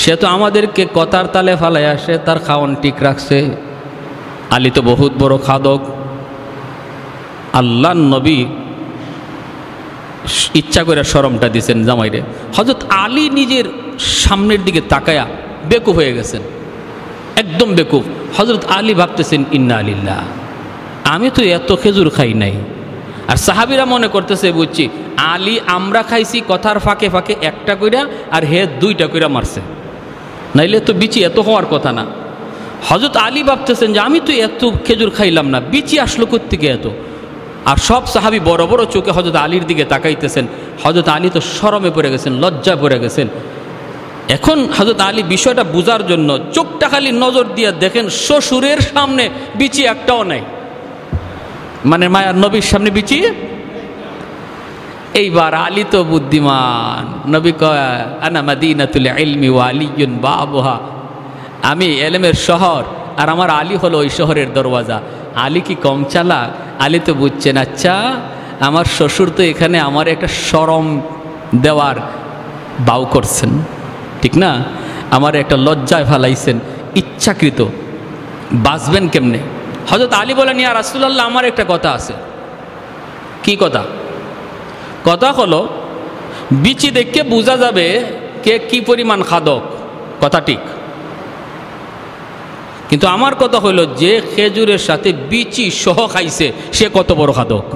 সে তো আমাদেরকে কথার তালে ফালাই আসে, তার খাওয়ান ঠিক রাখছে। আলী তো বহুত বড় খাদক। আল্লাহ নবী ইচ্ছা করে শরমটা দিছেন জামাইরে। হযরত আলী নিজের সামনের দিকে তাকায়া বেকুফ হয়ে গেছেন, একদম বেকুফ। হযরত আলী ভাবতেছেন, ইন্না লিল্লাহ, আমি তো এত খেজুর খাই নাই। আর সাহাবীরা মনে করতেছে, বুঝছি আলী আমরা খাইছি কথার ফাঁকে ফাঁকে একটা কইরা, আর হে দুইটা কইরা মারছে, নাইলে তো বিচি এত হওয়ার কথা না। হযরত আলী ভাবতেছেন যে আমি তো এত খেজুর খাইলাম না, বিচি আসলো কোত্থেকে এত? আর সব সাহাবী বড় বড় চোখে হযরত আলীর দিকে তাকাইতেছেন। হযরত আলী তো শরমে পড়ে গেছেন, লজ্জায় পড়ে গেছেন। এখন হযরত আলী বিষয়টা বুঝার জন্য চোখটা খালি নজর দিয়ে দেখেন শ্বশুরের সামনে বিচি একটাও নাই, মানে মায়ার নবীর সামনে বিচি। এইবার আলী তো বুদ্ধিমান, নবী কয়, আনা মাদিনাতুল ইলমি ওয়া আলিয়ুন বাবুহা, আমি ইলমের শহর আর আমার আলী হলো ওই শহরের দরওয়াজা। আলী কি কম চালাক? আলী তো বুঝছেন, আচ্ছা আমার শ্বশুর তো এখানে আমার একটা শরম দেওয়ার বাউ করছেন, ঠিক না? আমার একটা লজ্জায় ফালাইছেন, ইচ্ছাকৃত। বাঁচবেন কেমনে? হযরত আলী বলেন, ইয়া রাসূলুল্লাহ, আমার একটা কথা আছে। কি কথা? কথা হলো বিচি দেখে বোঝা যাবে কে কি পরিমাণ খাদক, কথা ঠিক। কিন্তু আমার কথা হলো, যে খেজুরের সাথে বিচি সহ খাইছে সে কত বড় খাদক।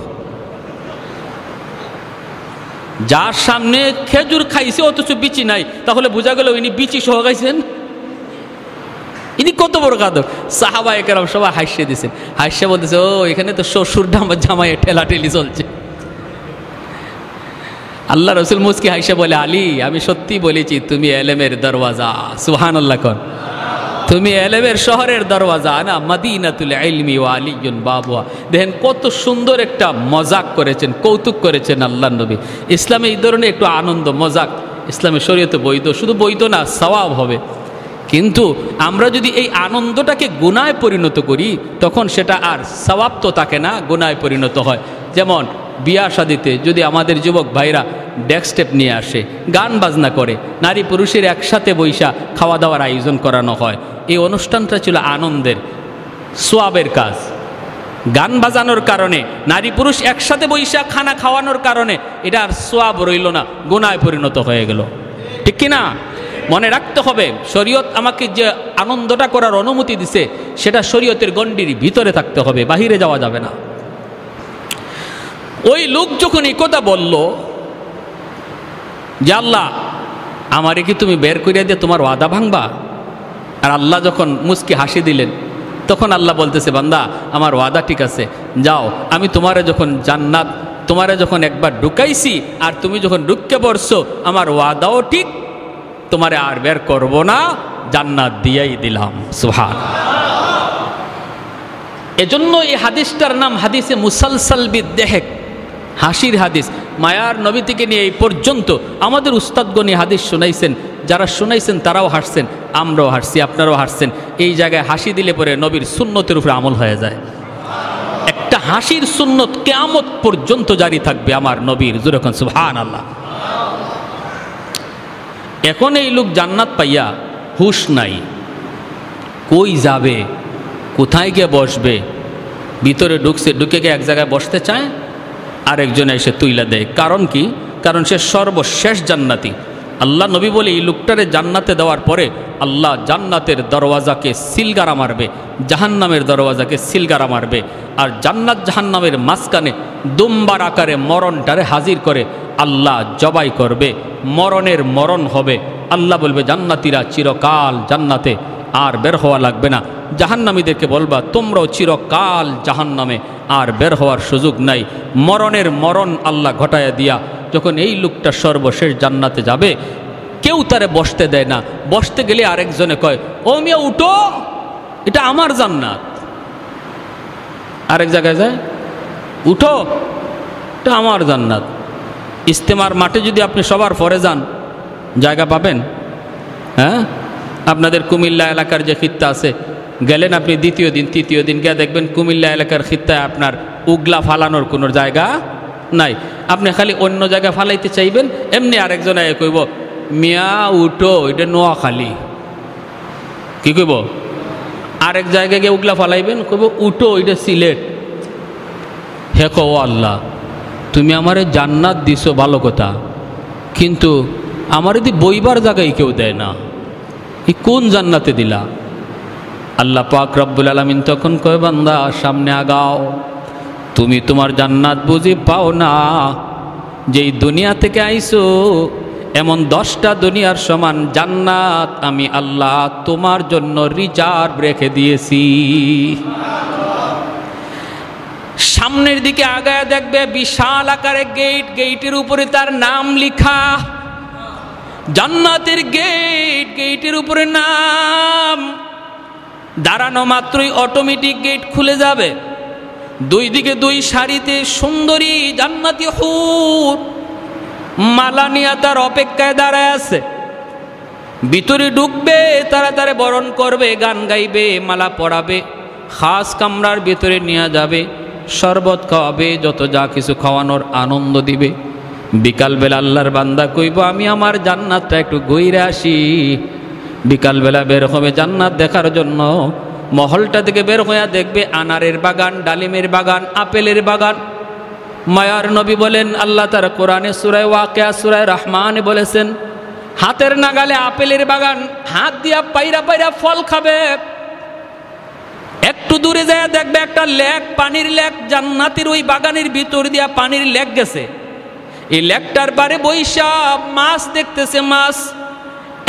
যার সামনে খেজুর খাইছে অথচ বিচি নাই, তাহলে বোঝা গেল ইনি বিচি সহ খাইছেন। ইনি কত বড় কাদর। সাহাবায়ে কেরাম সবাই হাসিয়ে দিয়েছেন, হাসিয়ে বলতেছে, ও এখানে তো শ্বশুর জামাই ঠেলাঠেলি চলছে। আল্লাহ রসুল মুস্কি হাসিয়ে বলে, আলী আমি সত্যি বলেছি তুমি এলেমের দরওয়াজা। সুবহানাল্লাহ কর। তুমি এলেমের শহরের দরওয়াজা না, মদিনাতুল ইলমি ওয়া আলিয়ুন বাবুহা। দেখেন কত সুন্দর একটা মজাক করেছেন, কৌতুক করেছেন আল্লাহ নবী। ইসলামে এই ধরনের একটু আনন্দ মজাক ইসলামের শরীয়তে বৈধ, শুধু বৈধ না সওয়াব হবে। কিন্তু আমরা যদি এই আনন্দটাকে গুনায় পরিণত করি তখন সেটা আর সওয়াব তো থাকে না, গুনায় পরিণত হয়। যেমন বিয়া শাদিতে যদি আমাদের যুবক ভাইরা ডেস্কস্টেপ নিয়ে আসে, গান বাজনা করে, নারী পুরুষের একসাথে বৈশা খাওয়া দাওয়ার আয়োজন করানো হয়, এই অনুষ্ঠানটা ছিল আনন্দের সোয়াবের কাজ। গান বাজানোর কারণে, নারী পুরুষ একসাথে বৈশা খানা খাওয়ানোর কারণে এটা আর সোয়াব রইল না, গুনায় পরিণত হয়ে গেল। ঠিক কিনা? মনে রাখতে হবে শরীয়ত আমাকে যে আনন্দটা করার অনুমতি দিছে সেটা শরীয়তের গণ্ডির ভিতরে থাকতে হবে, বাহিরে যাওয়া যাবে না। ওই লোক যখন এই কথা বলল যে আল্লাহ আমারে কি তুমি বের করিয়া দিয়ে তোমার ওয়াদা ভাঙবা? আর আল্লাহ যখন মুস্কি হাসি দিলেন তখন আল্লাহ বলতেছে, বান্দা আমার ওয়াদা ঠিক আছে, যাও আমি তোমারে যখন জান্নাত তোমারে যখন একবার ঢুকাইছি আর তুমি যখন ঢুকতে পড়ছো, আমার ওয়াদাও ঠিক, তোমারে আর বের করব না, জান্নাত দিয়াই দিলাম। সুবহানাল্লাহ। এজন্য এই হাদিসটার নাম হাদিসে মুসালসাল বিদ্দেহেক, হাসির হাদিস। মায়ার নবী থেকে নিয়ে এই পর্যন্ত আমাদের উস্তাদগণ হাদিস শোনাইছেন, যারা শোনাইছেন তারাও হাসছেন, আমরাও হাসছি, আপনারাও হাসছেন। এই জায়গায় হাসি দিলে পরে নবীর সুন্নতের উপরে আমল হয়ে যায়। একটা হাসির সুন্নত কিয়ামত পর্যন্ত জারি থাকবে আমার নবীর। যেরকম সুবহানাল্লাহ। এখন এই লোক জান্নাত পাইয়া হুশ নাই, কই যাবে, কোথায় গিয়ে বসবে? ভিতরে ঢুকছে, ঢুকে গিয়ে এক জায়গায় বসতে চায়, আরেকজন এসে তুইলা দেয়। কারণ কি? কারণ সে সর্বশেষ জান্নাতি। আল্লাহ নবী বলে এই লোকটারে জান্নাতে দেওয়ার পরে আল্লাহ জান্নাতের দরওয়াজাকে সিলগারা মারবে, জাহান্নামের দরওয়াজাকে সিলগারা মারবে। আর জান্নাত জাহান্নামের মাঝখানে দুম্বার আকারে মরণটারে হাজির করে আল্লাহ জবাই করবে, মরণের মরণ হবে। আল্লাহ বলবে জান্নাতীরা চিরকাল জান্নাতে, আর বের হওয়া লাগবে না। জাহান্নামীদেরকে বলবা তোমরাও চিরকাল জাহান্নামে, আর বের হওয়ার সুযোগ নাই। মরণের মরণ আল্লাহ ঘটায়া দিয়া যখন এই লোকটা সর্বশেষ জান্নাতে যাবে, কেউ তারে বসতে দেয় না। বসতে গেলে আরেকজনে কয়, ও মিয়া উঠো, এটা আমার জান্নাত। আরেক জায়গায় যায়, উঠো, এটা আমার জান্নাত। ইস্তেমার মাঠে যদি আপনি সবার পরে যান, জায়গা পাবেন? হ্যাঁ, আপনাদের কুমিল্লা এলাকার যে খিত্তা আছে, গেলেন আপনি দ্বিতীয় দিন তৃতীয় দিন গিয়ে দেখবেন কুমিল্লা এলাকার খিত্তায় আপনার উগলা ফালানোর কোনো জায়গা নাই। আপনি খালি অন্য জায়গায় ফালাইতে চাইবেন, এমনি আরেকজনে কইব মিয়া উঠো, এটা নোয়াখালী। কি কইব? আরেক জায়গায় গিয়ে উগলা ফালাইবেন, কইব উঠো, এটা সিলেট। হে কো আল্লাহ, তুমি আমারে জান্নাত দিছো ভালো কথা, কিন্তু আমার যদি বইবার জায়গায় কেউ দেয় না, এই কোন জান্নাতে দিলা? আল্লাহ পাক রব্বুল আলামিন তখন কয়, বান্দা সামনে আগাও, তুমি তোমার জান্নাত বুঝি পাও না? যেই দুনিয়া থেকে আইছো এমন 10টা দুনিয়ার সমান জান্নাত আমি আল্লাহ তোমার জন্য রিজার্ভ রেখে দিয়েছি। সামনের দিকে আগায় দেখবে বিশাল আকারে গেট, গেটের উপরে তার নাম লেখা, জান্নাতের গেট, গেটের উপরে নাম। দাঁড়ানো মাত্রই অটোমেটিক গেট খুলে যাবে। দুই দিকে দুই সারিতে সুন্দরী জান্নাতি হুর মালা নিয়ে তার অপেক্ষায় দাঁড়ায় আছে। ভিতরে ঢুকবে, তাড়াতাড়ি বরণ করবে, গান গাইবে, মালা পরাবে, খাস কামরার ভিতরে নিয়ে যাবে, শরবত খাওয়াবে, যত যা কিছু খাওয়ানোর আনন্দ দিবে। বিকালবেলা আল্লাহর বান্দা কইব আমি আমার জান্নাতটা একটু ঘুরে আসি। বিকালবেলা বের হবে জান্নাত দেখার জন্য। মহলটা থেকে বের হইয়া দেখবে আনারের বাগান, ডালিমের বাগান, আপেলের বাগান। মায়ার নবী বলেন, আল্লাহ তার কোরআনে সূরা ওয়াকিয়া সূরা রহমানে বলেছেন, হাতের নাগালে আপেলের বাগান, হাত দিয়া পাইরা পাইরা ফল খাবে। একটু দূরে যায় দেখবে একটা লেক, পানির লেক, জান্নাতের ওই বাগানের ভিতর দিয়া পানির লেক গেছে। এই লেকটার পারে বৈশা মাছ দেখতেছে, মাছ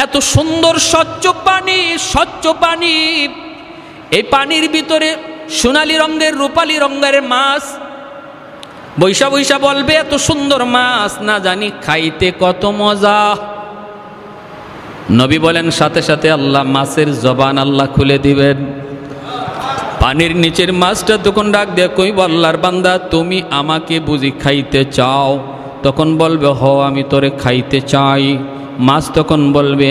এত সুন্দর স্বচ্ছ পানি, এই পানির ভিতরে সোনালী রঙের রূপালী রঙের মাছ বৈশা বৈশা বলবে এত সুন্দর মাছ, না জানি খাইতে কত মজা। নবী বলেন সাথে সাথে আল্লাহ মাছের জবান আল্লাহ খুলে দিবেন। পানির নিচের মাছটা তখন ডাক দিয়ে কইব আল্লাহর বান্দা তুমি আমাকে বুঝি খাইতে চাও? তখন বলবে হ আমি তোরে খাইতে চাই। মাছ তখন বলবে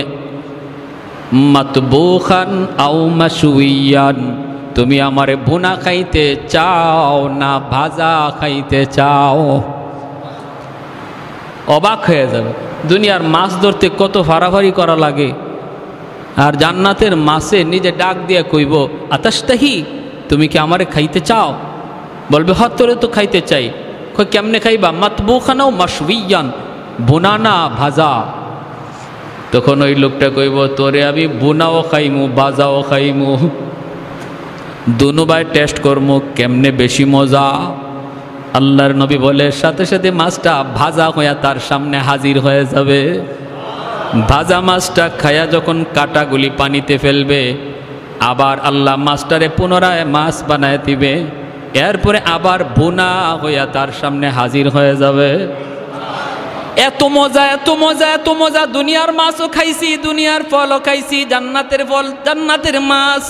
মাতবুখান আও মাশউইয়ান, তুমি আমারে ভুনা খাইতে চাও না ভাজা খাইতে চাও? অবাক হয়ে যাবে। দুনিয়ার মাছ ধরতে কত ফাড়াফাড়ি করা লাগে, আর জান্নাতের মাছে নিজে ডাক দিয়ে কইব আতাশতাহি, তুমি কি আমারে খাইতে চাও? বলবে হ তোরে তো খাইতে চাই। কই কেমনে খাইবা? মাতবুখান আও মাশউইয়ান, ভুনা না ভাজা। তখন ওই লোকটা কইব তোরে আমি বুনাও খাইমু ভাজাও খাইমু, দুনুবাই টেস্ট করমু কেমনে বেশি মজা। আল্লাহর নবী বলে সাথে সাথে মাছটা ভাজা হইয়া তার সামনে হাজির হয়ে যাবে। ভাজা মাছটা খায়া যখন কাটাগুলি পানিতে ফেলবে, আবার আল্লাহ মাছটারে পুনরায় মাছ বানায় দিবে, এরপরে আবার বুনা হইয়া তার সামনে হাজির হয়ে যাবে। এত মজা, এত মজা, এত মজা। দুনিয়ার মাছও খাইছি, দুনিয়ার ফলও খাইছি, জান্নাতের ফল, জান্নাতের মাছ।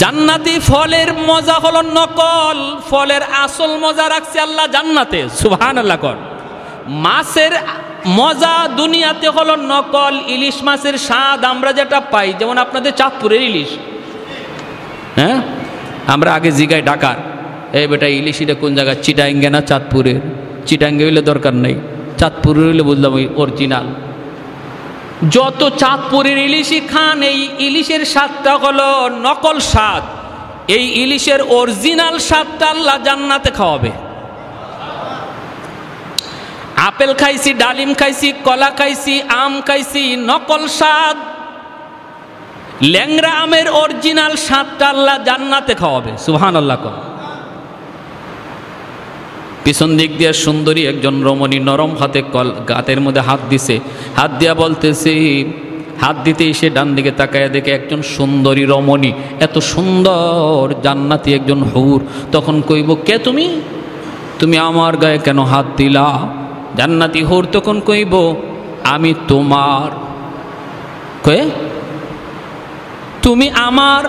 জান্নাতি ফলের মজা হলো নকল, ফলের আসল মজা রাখছে আল্লাহ জান্নাতে। সুবহানাল্লাহ কর। মাছের মজা দুনিয়াতে হলো নকল। ইলিশ মাছের স্বাদ আমরা যেটা পাই, যেমন আপনাদের চাঁদপুরের ইলিশ, হ্যাঁ আমরা আগে জিগাই ঢাকার, এই বেটা ইলিশ এটা কোন জায়গায়, চিটাঙ্গে না চাঁদপুরের? চিটাঙ্গে হইলে দরকার নেই, চাঁদপুরের হইলে বুঝলাম ওই অরিজিনাল। যত চাঁদপুরের ইলিশই খান, এই ইলিশের স্বাদটা হলো নকল স্বাদ। এই ইলিশের অরিজিনাল স্বাদটা আল্লাহ জান্নাতে খাওয়াবে। আপেল খাইছি, ডালিম খাইছি, কলা খাইছি, আম খাইছি, নকল স্বাদ। ল্যাংড়া আমের অরিজিনাল স্বাদটা আল্লাহ জান্নাতে খাওয়াবে। সুবহানাল্লাহ কর। পিছন দিক দিয়ে সুন্দরী একজন রমণী নরম হাতে গাতের মধ্যে হাত দিছে, হাত দিয়া বলতেছে, হাত দিতেই সে ডান দিকে তাকায় দেখে একজন সুন্দরী রমণী, এত সুন্দর জান্নাতি একজন হুর। তখন কইব কে তুমি? তুমি আমার গায়ে কেন হাত দিলা? জান্নাতি হুর তখন কইব আমি তোমার। কয়ে তুমি আমার?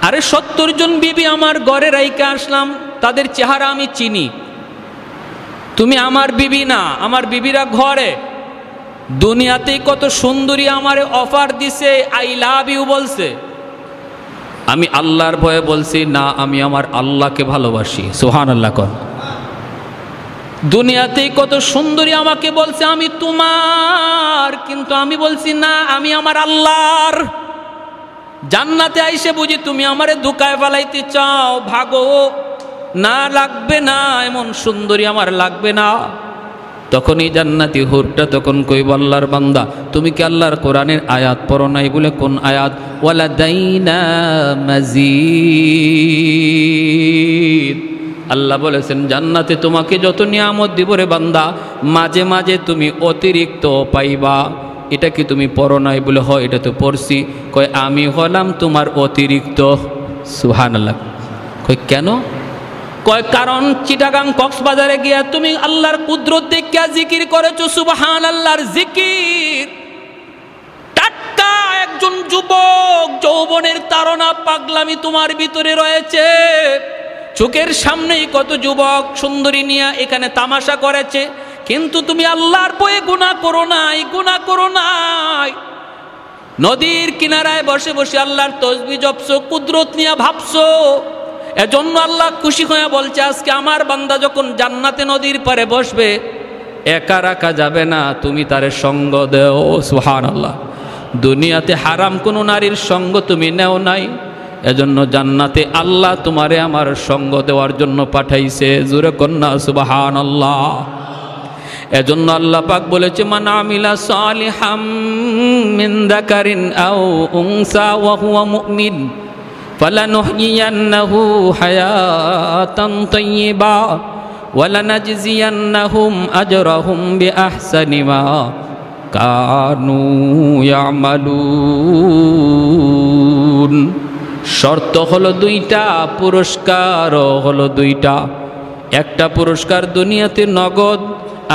আরে 70 জন বিবি আমার ঘরে রাইকা আসলাম, তাদের চেহারা আমি চিনি। তুমি আমার বিবি না, আমার বিবিরা ঘরে। দুনিয়াতেই কত সুন্দরী আমারে অফার দিছে, আই লাভ ইউ বলছে। আমি আল্লাহর ভয়ে বলছি না, আমি আমার আল্লাহকে ভালোবাসি। সুবহানাল্লাহ কর। দুনিয়াতেই কত সুন্দরী আমাকে বলছে আমি তোমার, কিন্তু আমি বলছি না, আমি আমার আল্লাহর। জান্নাতে আইসে বুঝি তুমি আমারে ধোঁকায় ফেলাইতে চাও, ভাগো না, লাগবে না, এমন সুন্দরী আমার লাগবে না। তখনই জান্নাতি হুরটা তখন কইব আল্লাহর বান্দা তুমি কি আল্লাহর কোরআনের আয়াত পড়ো নাই? বলে কোন আয়াত? ওয়ালাদাইনা মাজিদ। আল্লাহ বলেছেন জান্নাতে তোমাকে যত নিয়ামত দিব রে বান্দা, মাঝে মাঝে তুমি অতিরিক্ত পাইবা। এটা কি তুমি পড়ো নাই? বলে হয় এটা তো পড়ছি। কয় আমি হলাম তোমার অতিরিক্ত। সুবহানাল্লাহ। কয় কেন? কয় কারণ চিটাগাং কক্সবাজারে গিয়া তুমি আল্লাহর কুদরত দেখিয়া জিকির করেছো, সুবহানাল্লাহর জিকির। টাটকা একজন যুবক, যৌবনের তাড়না পাগলামি তোমার ভিতরে রয়েছে। চোখের সামনেই কত যুবক সুন্দরী নিয়ে এখানে তামাশা করেছে, কিন্তু তুমি আল্লাহর ভয়ে গুনাহ করো নাই, গুনাহ করো নাই। নদীর কিনারায় বসে বসে আল্লাহর তসবিহ জপছো, কুদরত নিয়ে ভাবছো। এজন্য আল্লাহ খুশি হয়ে বলছে আজকে আমার বান্দা যখন জান্নাতে নদীর পারে বসবে, একা রাখা যাবে না, তুমি তারে সঙ্গ দেও। সুবহানাল্লাহ। দুনিয়াতে হারাম কোনো নারীর সঙ্গ তুমি নেও নাই, এজন্য জান্নাতে আল্লাহ তোমারে আমার সঙ্গ দেওয়ার জন্য পাঠাইছে। জোরে কন্যা সুবহানাল্লাহ। এজন্য আল্লাহ পাক বলেছে মান আমিলা সালিহাম মিন যাকারিন আও উনসা ওয়া হুয়া মুমিন ফালানুহইয়ান্নাহু হায়াতান তাইয়্যিবা ওয়া লানাজজিয়ান্নাহুম আজরাহুম বিআহসানি মা কানু ইয়ামালুন। শর্ত হলো দুইটা, পুরস্কারও হলো দুইটা। একটা পুরস্কার দুনিয়াতে নগদ,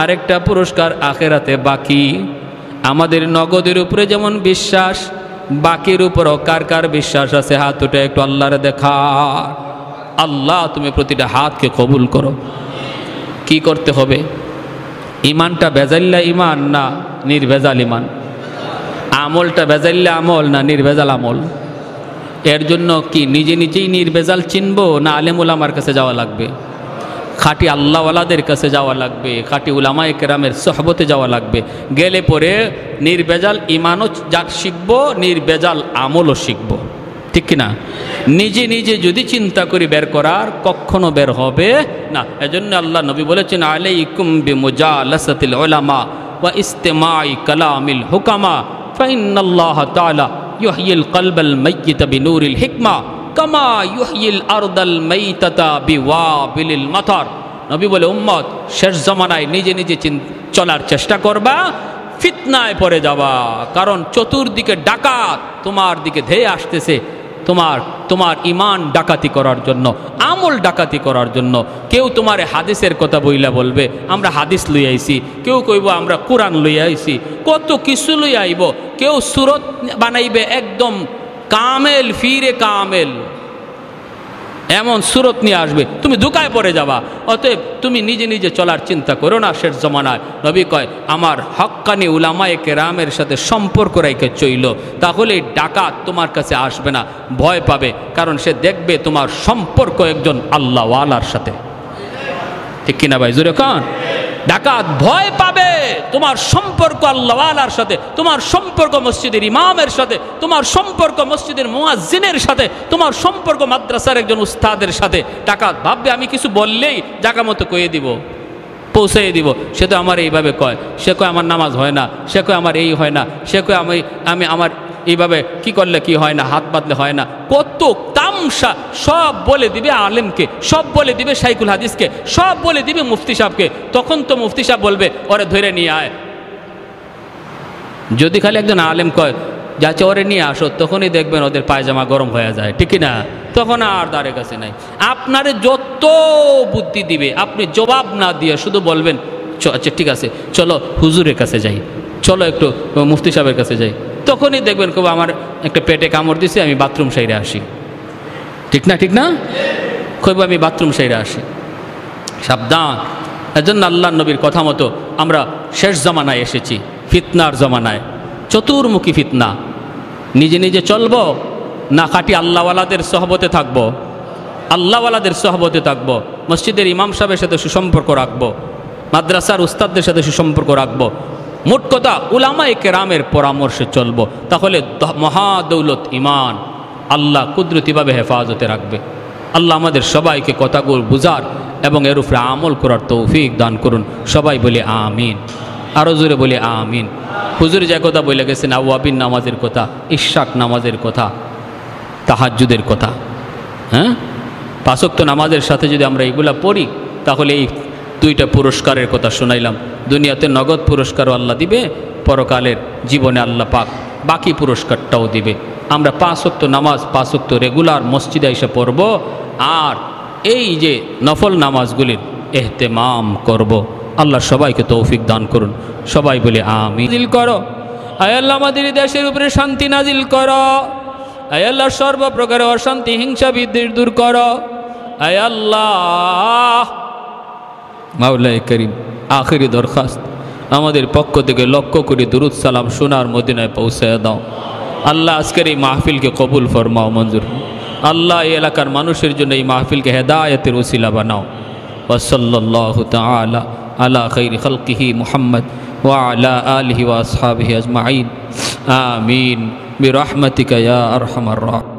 আরেকটা পুরস্কার আখেরাতে বাকি। আমাদের নগদের উপরে যেমন বিশ্বাস, বাকির উপরও কার কার বিশ্বাস আছে? হাত উঠে একটু আল্লাহরে দেখা। আল্লাহ তুমি প্রতিটা হাতকে কবুল করো। কি করতে হবে? ইমানটা বেজাল্লা ইমান না নির্ভেজাল ইমান? আমলটা বেজাল্লা আমল না নির্ভেজাল আমল? এর জন্য কি নিজে নিজেই নির্ভেজাল চিনবো, না আলেম উলামার কাছে যাওয়া লাগবে? খাঁটি আল্লাহওয়ালাদের কাছে যাওয়া লাগবে, খাঁটি উলামায়ে কেরামের সোহবতে যাওয়া লাগবে। গেলে পরে নির্ভেজাল ইমানও শিখবো, নির্ভেজাল আমলও শিখবো। ঠিক কিনা? নিজে নিজে যদি চিন্তা করি বের করার, কখনো বের হবে না। এজন্য আল্লাহ নবী বলেছেন, আলাইকুম বিমুজালাসাতিল উলামা ওয়া ইস্তিমাই কালামিল হুকামা ফাইন্নাল্লাহ তাআলা ইউহয়িল কলবাল মাইয়িতা বিনূরিল হিকমা কামা ইউহয়িল আরদাল মাইতাতা বিওয়াবিলিল মাতার। নবী বলে, উম্মত শেষ জামানায় নিজে নিজে চলার চেষ্টা করবা, ফিতনায় পড়ে যাবা। কারণ চতুর্দিকে ডাকাত তোমার দিকে ধেয়ে আসতেছে, তোমার ইমান ডাকাতি করার জন্য, আমল ডাকাতি করার জন্য। কেউ তোমার হাদিসের কথা বইলা বলবে আমরা হাদিস লই আইছি, কেউ কইব আমরা কোরআন লই আইছি, কত কিছু লই আইব। কেউ সুরত বানাইবে একদম কামেল, ফিরে কামেল, এমন সুরত নিয়ে আসবে, তুমি ধোঁকায় পড়ে যাবা। অতএব তুমি নিজে নিজে চলার চিন্তা করো না। শেষ জমানায় নবী কয়, আমার হক্কানি উলামায়ে কেরামের সাথে সম্পর্ক রেখে চইল, তাহলে ডাকাত তোমার কাছে আসবে না, ভয় পাবে। কারণ সে দেখবে তোমার সম্পর্ক একজন আল্লাহওয়ালার সাথে। ঠিক কিনা ভাই? জোরে কান। ডাকাত ভয় পাবে তোমার সম্পর্ক আল্লাহওয়ালার সাথে, তোমার সম্পর্ক মসজিদের ইমামের সাথে, তোমার সম্পর্ক মসজিদের মুয়াজ্জিনের সাথে, তোমার সম্পর্ক মাদ্রাসার একজন উস্তাদের সাথে। ডাকাত ভাববে আমি কিছু বললেই জায়গা মতো কয়ে দিব, পৌঁছে দিব। সে তো আমার এইভাবে কয়, সে কয় আমার নামাজ হয় না, সে কয় আমার এই হয় না, সে কয় আমি আমার এইভাবে কি করলে কি হয় না, হাত বাঁধলে হয় না। কত তামসা সব বলে দিবে আলেমকে, সব বলে দিবে শাইখুল হাদিসকে, সব বলে দিবে মুফতি সাহেবকে। তখন তো মুফতি সাহেব বলবে ওরে ধরে নিয়ে আয়। যদি খালি একজন আলেম কয় যাচ্ছে ওরে নিয়ে আসো, তখনই দেখবেন ওদের পায়জামা গরম হয়ে যায়। ঠিক না? তখন আর দ্বারে কাছে নাই। আপনারে যত বুদ্ধি দিবে, আপনি জবাব না দিয়ে শুধু বলবেন আচ্ছা ঠিক আছে চলো হুজুরের কাছে যাই, চলো একটু মুফতি সাহেবের কাছে যাই, তখনই দেখবেন খুব আমার একটা পেটে কামড় দিছে, আমি বাথরুম সাইডে আসি। ঠিক না? ঠিক না? খুব আমি বাথরুম সাইডে আসি। সাবধান। এজন্য আল্লাহ নবীর কথা মতো আমরা শেষ জামানায় এসেছি, ফিতনার জামানায়, চতুর্মুখী ফিতনা। নিজে নিজে চলবো না খাঁটি আল্লাহওয়ালাদের সহবতে থাকবো? আল্লাহওয়ালাদের সহবতে থাকবো, মসজিদের ইমাম সাহেবের সাথে সুসম্পর্ক রাখবো, মাদ্রাসার উস্তাদদের সাথে সুসম্পর্ক রাখবো। মোট কথা উলামায়ে কেরামের পরামর্শে চলবো, তাহলে মহাদৌলত ইমান আল্লাহ কুদরতিভাবে হেফাজতে রাখবে। আল্লাহ আমাদের সবাইকে কথাগুলো বুঝার এবং এর উপরে আমল করার তৌফিক দান করুন। সবাই বলে আমিন। আরও জোরে বলে আমিন। হুজুর যে কথা বলে গেছেন আওয়াবিন নামাজের কথা, ইশরাক নামাজের কথা, তাহাজ্জুদের কথা, হ্যাঁ, 5 ওয়াক্ত নামাজের সাথে যদি আমরা এগুলা পড়ি, তাহলে এই 2টা পুরস্কারের কথা শোনাইলাম। দুনিয়াতে নগদ পুরস্কারও আল্লাহ দিবে, পরকালের জীবনে আল্লাহ পাক বাকি পুরস্কারটাও দিবে। আমরা 5 ওয়াক্ত নামাজ 5 ওয়াক্ত রেগুলার মসজিদে এসে পড়ব, আর এই যে নফল নামাজগুলির এহতেমাম করব। আল্লাহ সবাইকে তৌফিক দান করুন। সবাই বলে আমিন। নাজিল করো আয় আল্লাহ, আমাদের দেশের উপরে শান্তি নাজিল করো আয় আল্লাহ, সর্বপ্রকার অশান্তি হিংসা বিদ্বেষ দূর করো আয় আল্লাহ। মাওলায়ে করিম, আখিরি দরখাস্ত আমাদের পক্ষ থেকে লক্ষ কোটি দুরুদ সালাম সোনার মদিনায় পৌঁছে দাও। আল্লাহ আজকের এই মাহফিলকে কবুল ফরমাও, মঞ্জুর। আল্লাহ এই এলাকার মানুষের জন্য এই মাহফিলকে হেদায়েতের ওসিলা বানাও। ওয়া সাল্লাল্লাহু তাআলা আলা খাইরি খালকিহি মুহাম্মদ ওয়া আলা আলিহি ওয়া আসহাবিহি আজমাইন। আমিন বিরহমাতিকা ইয়া আরহামার রাহিমিন।